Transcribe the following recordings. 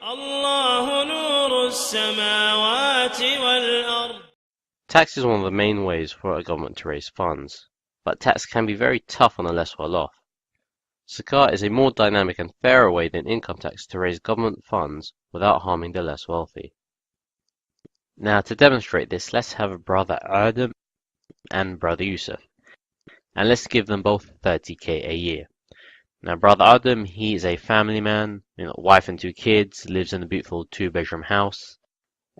الله نور السماوات والأرض. Tax is one of the main ways for a government to raise funds, but tax can be very tough on the less well off. Zakat is a more dynamic and fairer way than income tax to raise government funds without harming the less wealthy. Now, to demonstrate this, let's have brother Adam and brother Yusuf, and let's give them both 30k a year. Now, brother Adam, he is a family man, wife and 2 kids, lives in a beautiful 2-bedroom house.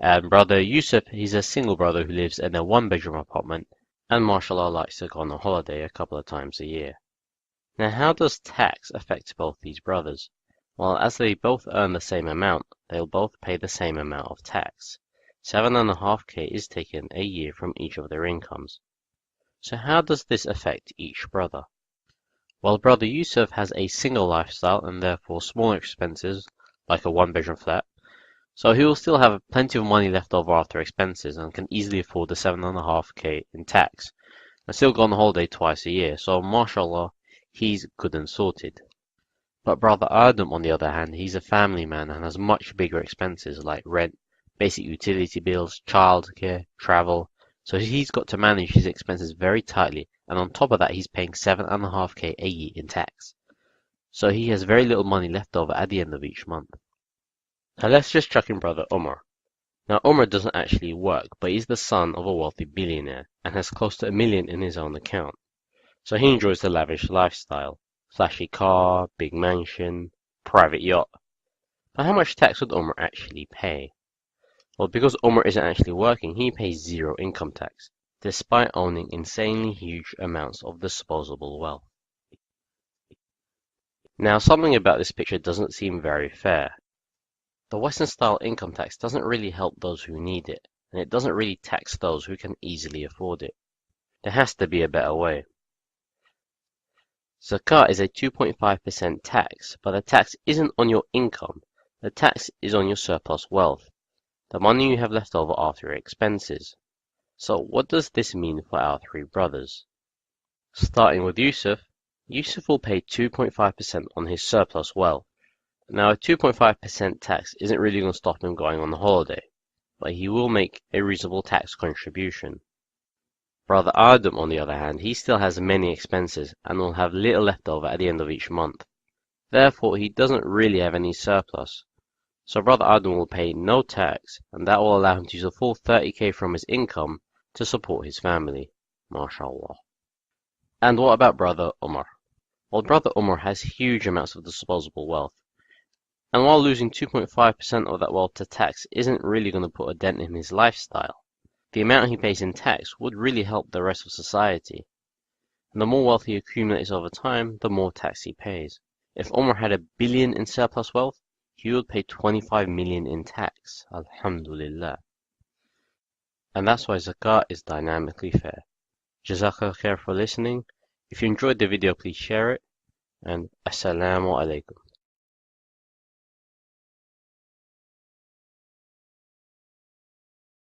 And brother Yusuf, he's a single brother who lives in a 1-bedroom apartment, and mashallah likes to go on a holiday a couple of times a year. Now, how does tax affect both these brothers? Well, as they both earn the same amount, they'll both pay the same amount of tax. 7.5k is taken a year from each of their incomes. So how does this affect each brother? Well, brother Yusuf has a single lifestyle and therefore smaller expenses, like a 1-bedroom flat, so he will still have plenty of money left over after expenses and can easily afford the 7.5k in tax, and still go on holiday twice a year, so mashallah, he's good and sorted. But brother Adam, on the other hand, he's a family man and has much bigger expenses like rent, basic utility bills, childcare, travel, so he's got to manage his expenses very tightly, and on top of that he's paying 7.5k a year in tax. So he has very little money left over at the end of each month. Now let's just chuck in brother Omar. Now Omar doesn't actually work, but he's the son of a wealthy billionaire and has close to $1 million in his own account. So he enjoys the lavish lifestyle, flashy car, big mansion, private yacht. But how much tax would Omar actually pay? Well, because Omar isn't actually working, he pays 0 income tax, despite owning insanely huge amounts of disposable wealth. Now, something about this picture doesn't seem very fair. The Western-style income tax doesn't really help those who need it, and it doesn't really tax those who can easily afford it. There has to be a better way. Zakat is a 2.5% tax, but the tax isn't on your income. The tax is on your surplus wealth, the money you have left over after your expenses. So what does this mean for our 3 brothers? Starting with Yusuf, Yusuf will pay 2.5% on his surplus wealth. Now a 2.5% tax isn't really going to stop him going on a holiday, but he will make a reasonable tax contribution. Brother Adam, on the other hand, he still has many expenses and will have little left over at the end of each month. Therefore, he doesn't really have any surplus. So brother Adam will pay no tax, and that will allow him to use a full 30k from his income to support his family. MashaAllah. And what about brother Omar? Well, brother Omar has huge amounts of disposable wealth. And while losing 2.5% of that wealth to tax isn't really going to put a dent in his lifestyle, the amount he pays in tax would really help the rest of society. And the more wealth he accumulates over time, the more tax he pays. If Omar had $1 billion in surplus wealth, he would pay 25 million in tax. Alhamdulillah. And that's why Zakat is dynamically fair. Jazakallah khair for listening. If you enjoyed the video, please share it. And Assalamu alaikum.